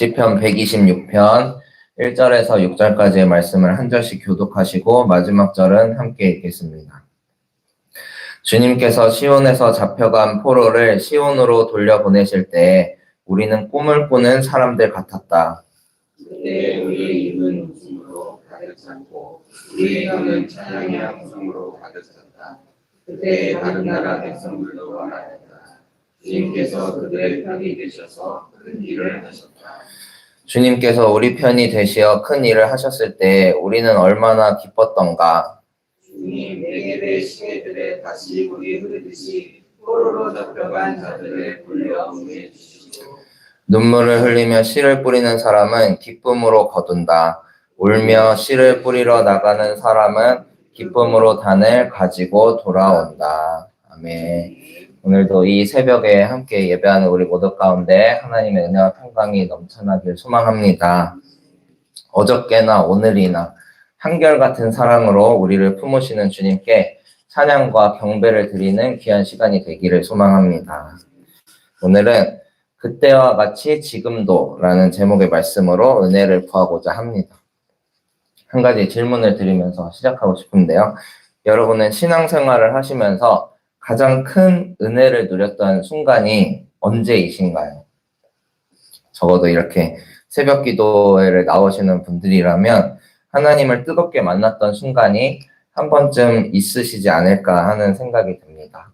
시편 126편 1절에서 6절까지의 말씀을 한 절씩 교독하시고 마지막 절은 함께 읽겠습니다. 주님께서 시온에서 잡혀간 포로를 시온으로 돌려보내실 때에 우리는 꿈을 꾸는 사람들 같았다. 그때 우리의 입은 웃음으로 가득 찼고 우리의 혀는 찬양의 함성으로 가득 찼다. 그때 다른 나라 백성들도 말하였다. 주님께서 그들의 편이 되셔서 큰 일을 하셨다. 주님께서 우리 편이 되시어 큰 일을 하셨을 때 우리는 얼마나 기뻤던가. 주님 내게의 시내들에 다시 물이 흐르듯이 포로로 잡혀간 자들을 불려 보내 주시고 눈물을 흘리며 씨를 뿌리는 사람은 기쁨으로 거둔다. 울며 씨를 뿌리러 나가는 사람은 기쁨으로 단을 가지고 돌아온다. 아멘. 오늘도 이 새벽에 함께 예배하는 우리 모두 가운데 하나님의 은혜와 평강이 넘쳐나길 소망합니다. 어저께나 오늘이나 한결같은 사랑으로 우리를 품으시는 주님께 찬양과 경배를 드리는 귀한 시간이 되기를 소망합니다. 오늘은 그때와 같이 지금도 라는 제목의 말씀으로 은혜를 구하고자 합니다. 한 가지 질문을 드리면서 시작하고 싶은데요. 여러분은 신앙생활을 하시면서 가장 큰 은혜를 누렸던 순간이 언제이신가요? 적어도 이렇게 새벽 기도회를 나오시는 분들이라면 하나님을 뜨겁게 만났던 순간이 한 번쯤 있으시지 않을까 하는 생각이 듭니다.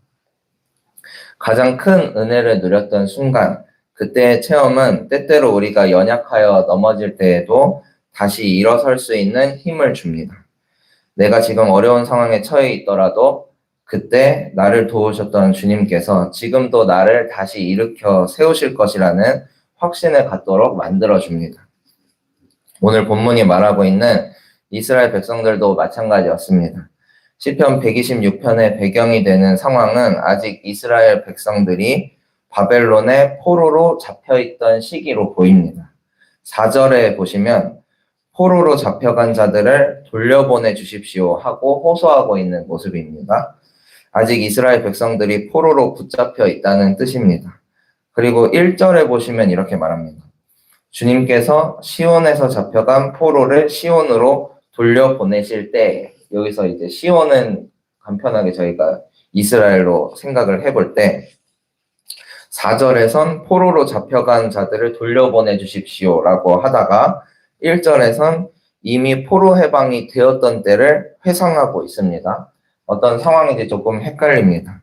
가장 큰 은혜를 누렸던 순간, 그때의 체험은 때때로 우리가 연약하여 넘어질 때에도 다시 일어설 수 있는 힘을 줍니다. 내가 지금 어려운 상황에 처해 있더라도 그때 나를 도우셨던 주님께서 지금도 나를 다시 일으켜 세우실 것이라는 확신을 갖도록 만들어줍니다. 오늘 본문이 말하고 있는 이스라엘 백성들도 마찬가지였습니다. 시편 126편의 배경이 되는 상황은 아직 이스라엘 백성들이 바벨론의 포로로 잡혀있던 시기로 보입니다. 4절에 보시면 포로로 잡혀간 자들을 돌려보내 주십시오 하고 호소하고 있는 모습입니다. 아직 이스라엘 백성들이 포로로 붙잡혀 있다는 뜻입니다. 그리고 1절에 보시면 이렇게 말합니다. 주님께서 시온에서 잡혀간 포로를 시온으로 돌려보내실 때, 여기서 이제 시온은 간편하게 저희가 이스라엘로 생각을 해볼 때 4절에선 포로로 잡혀간 자들을 돌려보내 주십시오 라고 하다가 1절에선 이미 포로 해방이 되었던 때를 회상하고 있습니다. 어떤 상황인지 조금 헷갈립니다.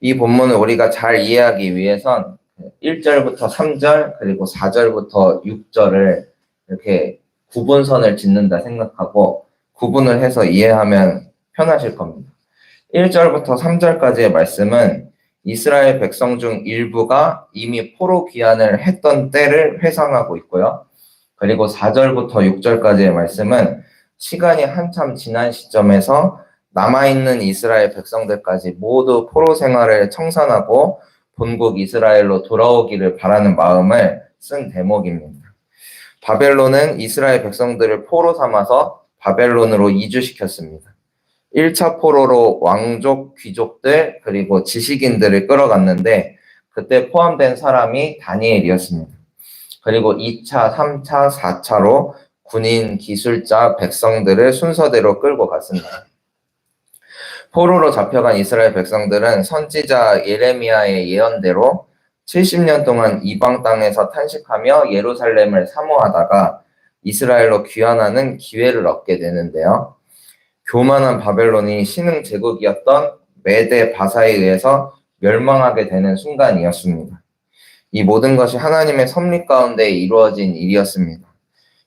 이 본문을 우리가 잘 이해하기 위해선 1절부터 3절 그리고 4절부터 6절을 이렇게 구분선을 짓는다 생각하고 구분을 해서 이해하면 편하실 겁니다. 1절부터 3절까지의 말씀은 이스라엘 백성 중 일부가 이미 포로 귀환을 했던 때를 회상하고 있고요. 그리고 4절부터 6절까지의 말씀은 시간이 한참 지난 시점에서 남아있는 이스라엘 백성들까지 모두 포로 생활을 청산하고 본국 이스라엘로 돌아오기를 바라는 마음을 쓴 대목입니다. 바벨론은 이스라엘 백성들을 포로 삼아서 바벨론으로 이주시켰습니다. 1차 포로로 왕족, 귀족들, 그리고 지식인들을 끌어갔는데 그때 포함된 사람이 다니엘이었습니다. 그리고 2차, 3차, 4차로 군인, 기술자, 백성들을 순서대로 끌고 갔습니다. 포로로 잡혀간 이스라엘 백성들은 선지자 예레미야의 예언대로 70년 동안 이방 땅에서 탄식하며 예루살렘을 사모하다가 이스라엘로 귀환하는 기회를 얻게 되는데요. 교만한 바벨론이 신흥 제국이었던 메데 바사에 의해서 멸망하게 되는 순간이었습니다. 이 모든 것이 하나님의 섭리 가운데 이루어진 일이었습니다.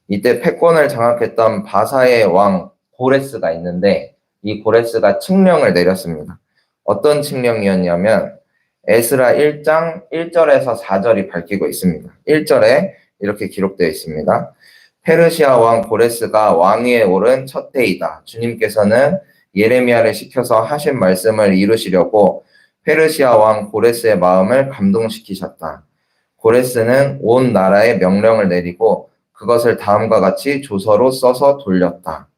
이때 패권을 장악했던 바사의 왕 고레스가 있는데 이 고레스가 칙령을 내렸습니다. 어떤 칙령이었냐면 에스라 1장 1절에서 4절이 밝히고 있습니다. 1절에 이렇게 기록되어 있습니다. 페르시아 왕 고레스가 왕위에 오른 첫 해이다. 주님께서는 예레미야를 시켜서 하신 말씀을 이루시려고 페르시아 왕 고레스의 마음을 감동시키셨다. 고레스는 온 나라에 명령을 내리고 그것을 다음과 같이 조서로 써서 돌렸다.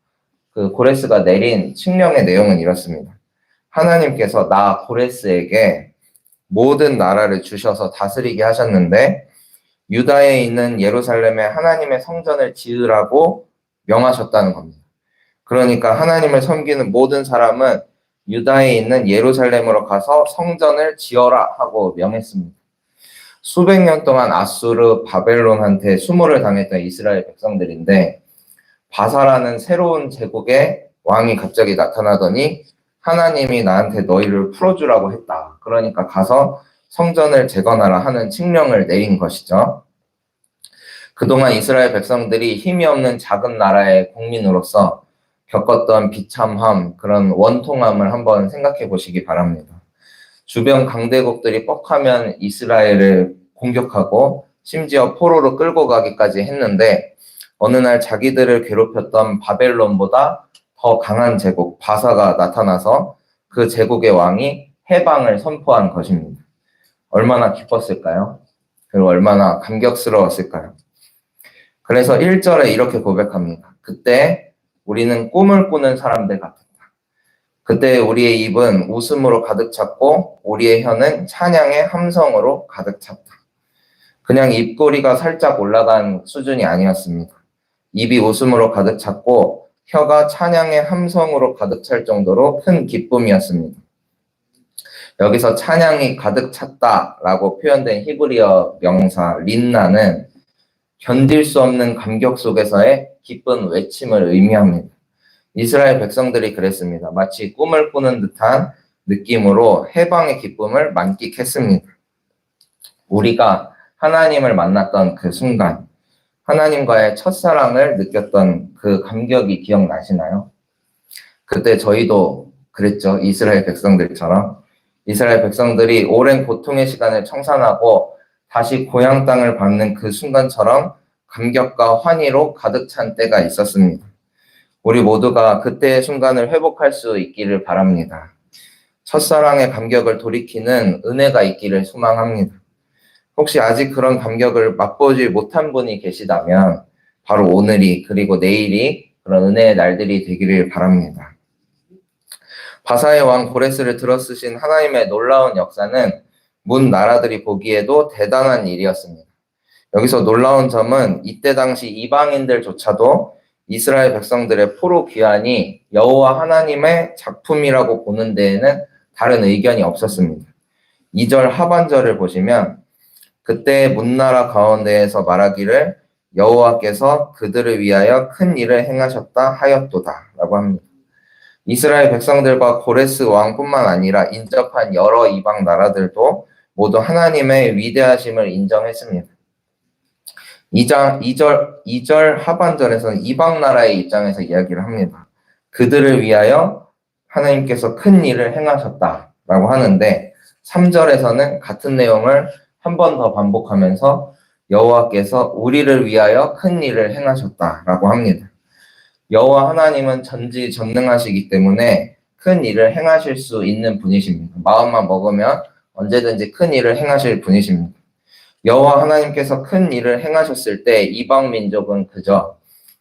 그 고레스가 내린 칙령의 내용은 이렇습니다. 하나님께서 나 고레스에게 모든 나라를 주셔서 다스리게 하셨는데 유다에 있는 예루살렘에 하나님의 성전을 지으라고 명하셨다는 겁니다. 그러니까 하나님을 섬기는 모든 사람은 유다에 있는 예루살렘으로 가서 성전을 지어라 하고 명했습니다. 수백 년 동안 아수르, 바벨론한테 수모를 당했던 이스라엘 백성들인데 바사라는 새로운 제국의 왕이 갑자기 나타나더니 하나님이 나한테 너희를 풀어주라고 했다. 그러니까 가서 성전을 재건하라 하는 칙령을 내린 것이죠. 그동안 이스라엘 백성들이 힘이 없는 작은 나라의 국민으로서 겪었던 비참함, 그런 원통함을 한번 생각해 보시기 바랍니다. 주변 강대국들이 뻑하면 이스라엘을 공격하고 심지어 포로로 끌고 가기까지 했는데 어느 날 자기들을 괴롭혔던 바벨론보다 더 강한 제국 바사가 나타나서 그 제국의 왕이 해방을 선포한 것입니다. 얼마나 기뻤을까요? 그리고 얼마나 감격스러웠을까요? 그래서 1절에 이렇게 고백합니다. 그때 우리는 꿈을 꾸는 사람들 같았다. 그때 우리의 입은 웃음으로 가득 찼고 우리의 혀는 찬양의 함성으로 가득 찼다. 그냥 입꼬리가 살짝 올라간 수준이 아니었습니다. 입이 웃음으로 가득 찼고 혀가 찬양의 함성으로 가득 찰 정도로 큰 기쁨이었습니다. 여기서 찬양이 가득 찼다라고 표현된 히브리어 명사 린나는 견딜 수 없는 감격 속에서의 기쁜 외침을 의미합니다. 이스라엘 백성들이 그랬습니다. 마치 꿈을 꾸는 듯한 느낌으로 해방의 기쁨을 만끽했습니다. 우리가 하나님을 만났던 그 순간, 하나님과의 첫사랑을 느꼈던 그 감격이 기억나시나요? 그때 저희도 그랬죠. 이스라엘 백성들처럼. 이스라엘 백성들이 오랜 고통의 시간을 청산하고 다시 고향 땅을 밟는 그 순간처럼 감격과 환희로 가득 찬 때가 있었습니다. 우리 모두가 그때의 순간을 회복할 수 있기를 바랍니다. 첫사랑의 감격을 돌이키는 은혜가 있기를 소망합니다. 혹시 아직 그런 감격을 맛보지 못한 분이 계시다면 바로 오늘이 그리고 내일이 그런 은혜의 날들이 되기를 바랍니다. 바사의 왕 고레스를 들어쓰신 하나님의 놀라운 역사는 문 나라들이 보기에도 대단한 일이었습니다. 여기서 놀라운 점은 이때 당시 이방인들조차도 이스라엘 백성들의 포로 귀환이 여호와 하나님의 작품이라고 보는 데에는 다른 의견이 없었습니다. 2절 하반절을 보시면 그때 문나라 가운데에서 말하기를 여호와께서 그들을 위하여 큰 일을 행하셨다 하였도다 라고 합니다. 이스라엘 백성들과 고레스 왕뿐만 아니라 인접한 여러 이방 나라들도 모두 하나님의 위대하심을 인정했습니다. 2절 하반절에서는 이방 나라의 입장에서 이야기를 합니다. 그들을 위하여 하나님께서 큰 일을 행하셨다라고 하는데 3절에서는 같은 내용을 한 번 더 반복하면서 여호와께서 우리를 위하여 큰 일을 행하셨다라고 합니다. 여호와 하나님은 전지전능하시기 때문에 큰 일을 행하실 수 있는 분이십니다. 마음만 먹으면 언제든지 큰 일을 행하실 분이십니다. 여호와 하나님께서 큰 일을 행하셨을 때 이방 민족은 그저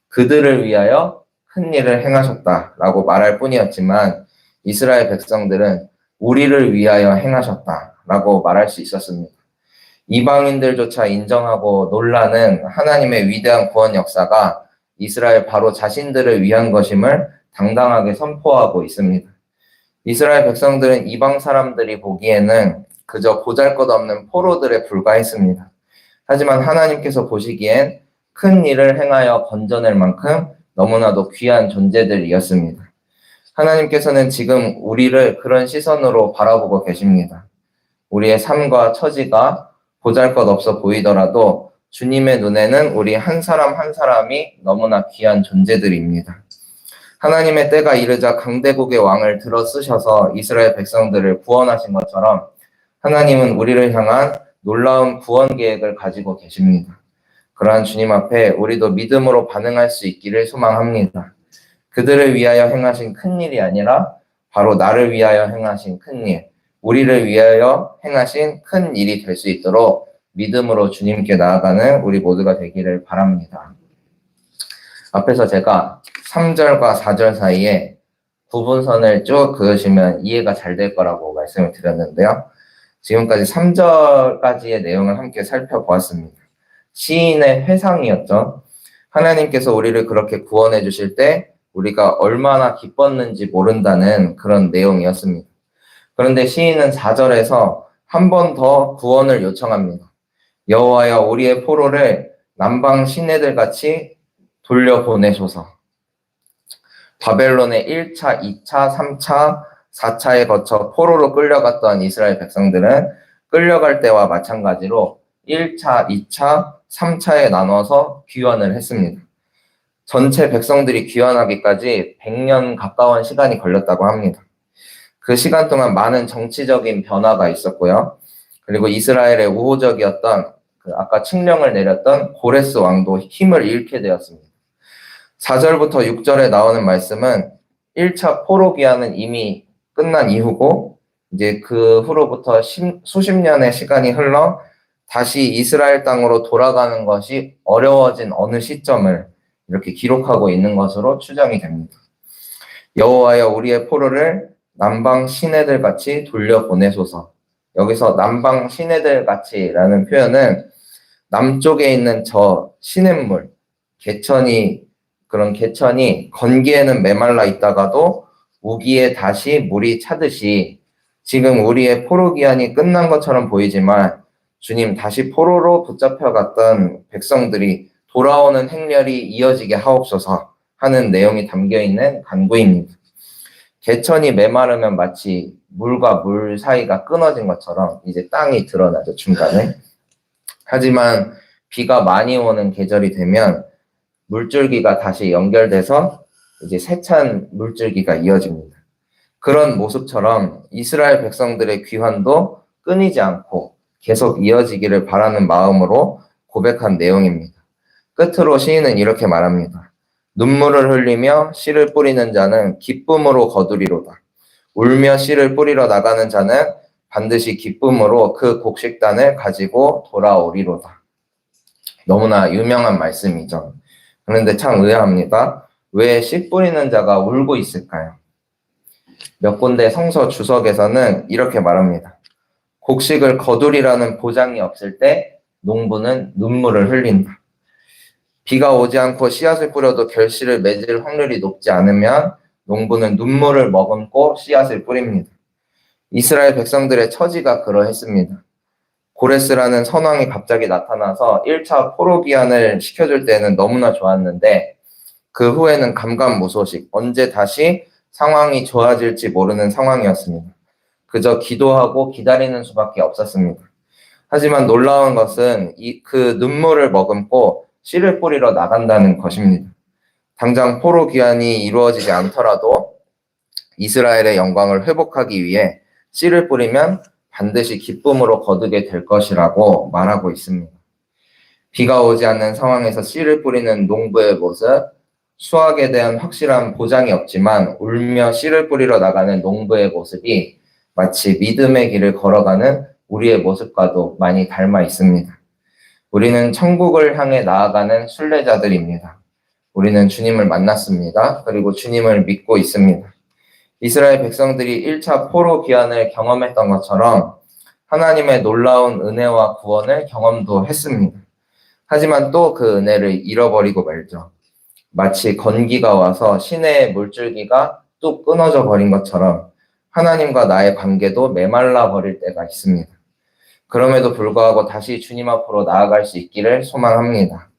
그들을 위하여 큰 일을 행하셨다라고 말할 뿐이었지만 이스라엘 백성들은 우리를 위하여 행하셨다라고 말할 수 있었습니다. 이방인들조차 인정하고 놀라는 하나님의 위대한 구원 역사가 이스라엘 바로 자신들을 위한 것임을 당당하게 선포하고 있습니다. 이스라엘 백성들은 이방 사람들이 보기에는 그저 보잘것없는 포로들에 불과했습니다. 하지만 하나님께서 보시기엔 큰 일을 행하여 건져낼 만큼 너무나도 귀한 존재들이었습니다. 하나님께서는 지금 우리를 그런 시선으로 바라보고 계십니다. 우리의 삶과 처지가 보잘것없어 보이더라도 주님의 눈에는 우리 한 사람 한 사람이 너무나 귀한 존재들입니다. 하나님의 때가 이르자 강대국의 왕을 들어 쓰셔서 이스라엘 백성들을 구원하신 것처럼 하나님은 우리를 향한 놀라운 구원 계획을 가지고 계십니다. 그러한 주님 앞에 우리도 믿음으로 반응할 수 있기를 소망합니다. 그들을 위하여 행하신 큰 일이 아니라 바로 나를 위하여 행하신 큰 일, 우리를 위하여 행하신 큰 일이 될 수 있도록 믿음으로 주님께 나아가는 우리 모두가 되기를 바랍니다. 앞에서 제가 3절과 4절 사이에 구분선을 쭉 그으시면 이해가 잘 될 거라고 말씀을 드렸는데요. 지금까지 3절까지의 내용을 함께 살펴보았습니다. 시인의 회상이었죠. 하나님께서 우리를 그렇게 구원해 주실 때 우리가 얼마나 기뻤는지 모른다는 그런 내용이었습니다. 그런데 시인은 4절에서 한 번 더 구원을 요청합니다. 여호와여 우리의 포로를 남방 시내들 같이 돌려보내소서. 바벨론의 1차, 2차, 3차, 4차에 거쳐 포로로 끌려갔던 이스라엘 백성들은 끌려갈 때와 마찬가지로 1차, 2차, 3차에 나눠서 귀환을 했습니다. 전체 백성들이 귀환하기까지 100년 가까운 시간이 걸렸다고 합니다. 그 시간 동안 많은 정치적인 변화가 있었고요. 그리고 이스라엘의 우호적이었던 아까 칙령을 내렸던 고레스 왕도 힘을 잃게 되었습니다. 4절부터 6절에 나오는 말씀은 1차 포로 기한은 이미 끝난 이후고 이제 그 후로부터 수십 년의 시간이 흘러 다시 이스라엘 땅으로 돌아가는 것이 어려워진 어느 시점을 이렇게 기록하고 있는 것으로 추정이 됩니다. 여호와여 우리의 포로를 남방 시내들 같이 돌려보내소서. 여기서 남방 시내들 같이라는 표현은 남쪽에 있는 저 시냇물, 그런 개천이 건기에는 메말라 있다가도 우기에 다시 물이 차듯이 지금 우리의 포로 기한이 끝난 것처럼 보이지만 주님 다시 포로로 붙잡혀갔던 백성들이 돌아오는 행렬이 이어지게 하옵소서 하는 내용이 담겨있는 간구입니다. 개천이 메마르면 마치 물과 물 사이가 끊어진 것처럼 이제 땅이 드러나죠, 중간에. 하지만 비가 많이 오는 계절이 되면 물줄기가 다시 연결돼서 이제 세찬 물줄기가 이어집니다. 그런 모습처럼 이스라엘 백성들의 귀환도 끊이지 않고 계속 이어지기를 바라는 마음으로 고백한 내용입니다. 끝으로 시인은 이렇게 말합니다. 눈물을 흘리며 씨를 뿌리는 자는 기쁨으로 거두리로다. 울며 씨를 뿌리러 나가는 자는 반드시 기쁨으로 그 곡식단을 가지고 돌아오리로다. 너무나 유명한 말씀이죠. 그런데 참 의아합니다. 왜 씨 뿌리는 자가 울고 있을까요? 몇 군데 성서 주석에서는 이렇게 말합니다. 곡식을 거두리라는 보장이 없을 때 농부는 눈물을 흘린다. 비가 오지 않고 씨앗을 뿌려도 결실을 맺을 확률이 높지 않으면 농부는 눈물을 머금고 씨앗을 뿌립니다. 이스라엘 백성들의 처지가 그러했습니다. 고레스라는 선왕이 갑자기 나타나서 1차 포로 기한을 시켜줄 때는 너무나 좋았는데 그 후에는 감감무소식, 언제 다시 상황이 좋아질지 모르는 상황이었습니다. 그저 기도하고 기다리는 수밖에 없었습니다. 하지만 놀라운 것은 그 눈물을 머금고 씨를 뿌리러 나간다는 것입니다. 당장 포로 귀환이 이루어지지 않더라도 이스라엘의 영광을 회복하기 위해 씨를 뿌리면 반드시 기쁨으로 거두게 될 것이라고 말하고 있습니다. 비가 오지 않는 상황에서 씨를 뿌리는 농부의 모습, 수확에 대한 확실한 보장이 없지만 울며 씨를 뿌리러 나가는 농부의 모습이 마치 믿음의 길을 걸어가는 우리의 모습과도 많이 닮아 있습니다. 우리는 천국을 향해 나아가는 순례자들입니다. 우리는 주님을 만났습니다. 그리고 주님을 믿고 있습니다. 이스라엘 백성들이 1차 포로 귀환을 경험했던 것처럼 하나님의 놀라운 은혜와 구원을 경험도 했습니다. 하지만 또 그 은혜를 잃어버리고 말죠. 마치 건기가 와서 시내의 물줄기가 뚝 끊어져 버린 것처럼 하나님과 나의 관계도 메말라 버릴 때가 있습니다. 그럼에도 불구하고 다시 주님 앞으로 나아갈 수 있기를 소망합니다.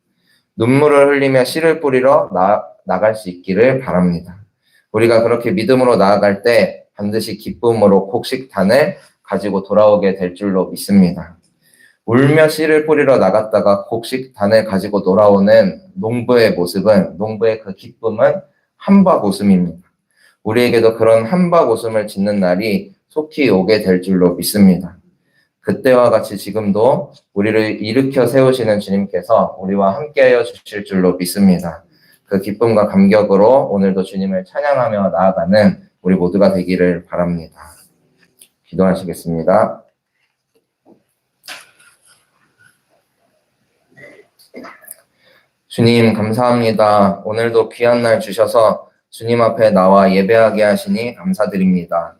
눈물을 흘리며 씨를 뿌리러 나갈 수 있기를 바랍니다. 우리가 그렇게 믿음으로 나아갈 때 반드시 기쁨으로 곡식단을 가지고 돌아오게 될 줄로 믿습니다. 울며 씨를 뿌리러 나갔다가 곡식단을 가지고 돌아오는 농부의 모습은, 농부의 그 기쁨은 한박 웃음입니다. 우리에게도 그런 한박 웃음을 짓는 날이 속히 오게 될 줄로 믿습니다. 그때와 같이 지금도 우리를 일으켜 세우시는 주님께서 우리와 함께하여 주실 줄로 믿습니다. 그 기쁨과 감격으로 오늘도 주님을 찬양하며 나아가는 우리 모두가 되기를 바랍니다. 기도하시겠습니다. 주님 감사합니다. 오늘도 귀한 날 주셔서 주님 앞에 나와 예배하게 하시니 감사드립니다.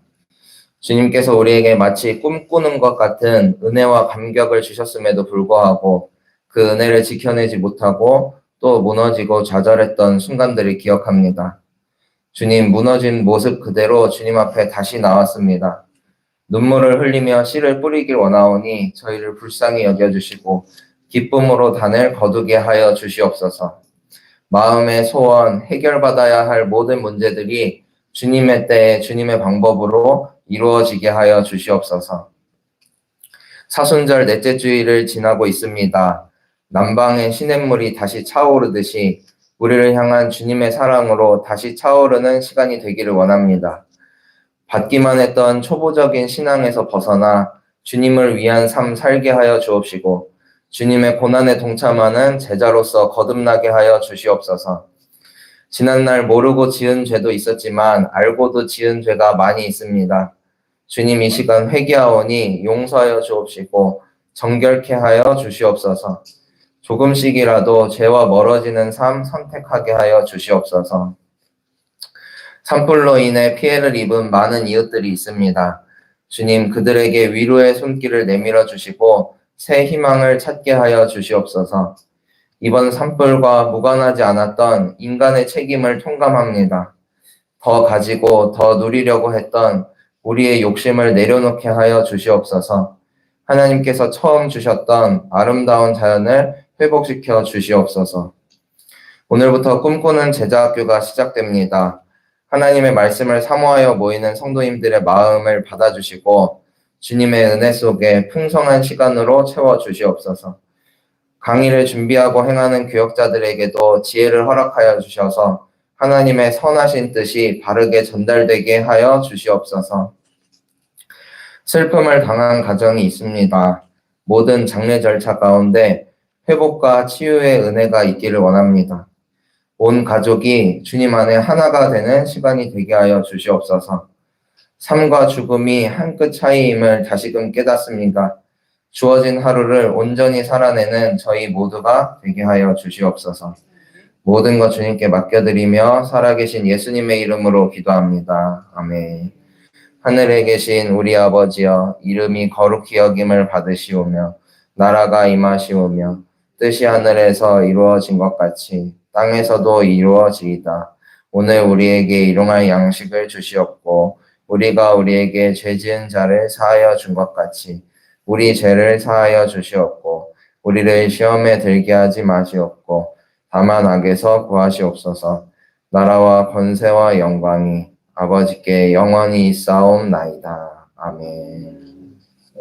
주님께서 우리에게 마치 꿈꾸는 것 같은 은혜와 감격을 주셨음에도 불구하고 그 은혜를 지켜내지 못하고 또 무너지고 좌절했던 순간들을 기억합니다. 주님, 무너진 모습 그대로 주님 앞에 다시 나왔습니다. 눈물을 흘리며 씨를 뿌리길 원하오니 저희를 불쌍히 여겨주시고 기쁨으로 단을 거두게 하여 주시옵소서. 마음의 소원, 해결받아야 할 모든 문제들이 주님의 때에 주님의 방법으로 이루어지게 하여 주시옵소서. 사순절 넷째 주일을 지나고 있습니다. 남방의 시냇물이 다시 차오르듯이 우리를 향한 주님의 사랑으로 다시 차오르는 시간이 되기를 원합니다. 받기만 했던 초보적인 신앙에서 벗어나 주님을 위한 삶 살게 하여 주옵시고 주님의 고난에 동참하는 제자로서 거듭나게 하여 주시옵소서. 지난날 모르고 지은 죄도 있었지만 알고도 지은 죄가 많이 있습니다. 주님, 이 시간 회개하오니 용서하여 주옵시고 정결케 하여 주시옵소서. 조금씩이라도 죄와 멀어지는 삶 선택하게 하여 주시옵소서. 산불로 인해 피해를 입은 많은 이웃들이 있습니다. 주님, 그들에게 위로의 손길을 내밀어 주시고 새 희망을 찾게 하여 주시옵소서. 이번 산불과 무관하지 않았던 인간의 책임을 통감합니다. 더 가지고 더 누리려고 했던 우리의 욕심을 내려놓게 하여 주시옵소서. 하나님께서 처음 주셨던 아름다운 자연을 회복시켜 주시옵소서. 오늘부터 꿈꾸는 제자학교가 시작됩니다. 하나님의 말씀을 사모하여 모이는 성도님들의 마음을 받아주시고 주님의 은혜 속에 풍성한 시간으로 채워주시옵소서. 강의를 준비하고 행하는 교역자들에게도 지혜를 허락하여 주셔서 하나님의 선하신 뜻이 바르게 전달되게 하여 주시옵소서. 슬픔을 당한 가정이 있습니다. 모든 장례 절차 가운데 회복과 치유의 은혜가 있기를 원합니다. 온 가족이 주님 안에 하나가 되는 시간이 되게 하여 주시옵소서. 삶과 죽음이 한 끗 차이임을 다시금 깨닫습니다. 주어진 하루를 온전히 살아내는 저희 모두가 되게 하여 주시옵소서. 모든 것 주님께 맡겨드리며 살아계신 예수님의 이름으로 기도합니다. 아멘. 하늘에 계신 우리 아버지여, 이름이 거룩히 여김을 받으시오며 나라가 임하시오며 뜻이 하늘에서 이루어진 것 같이 땅에서도 이루어지이다. 오늘 우리에게 일용할 양식을 주시옵고 우리가 우리에게 죄 지은 자를 사하여 준 것 같이 우리 죄를 사하여 주시옵고 우리를 시험에 들게 하지 마시옵고 다만 악에서 구하시옵소서. 나라와 권세와 영광이 아버지께 영원히 있사옵나이다. 아멘.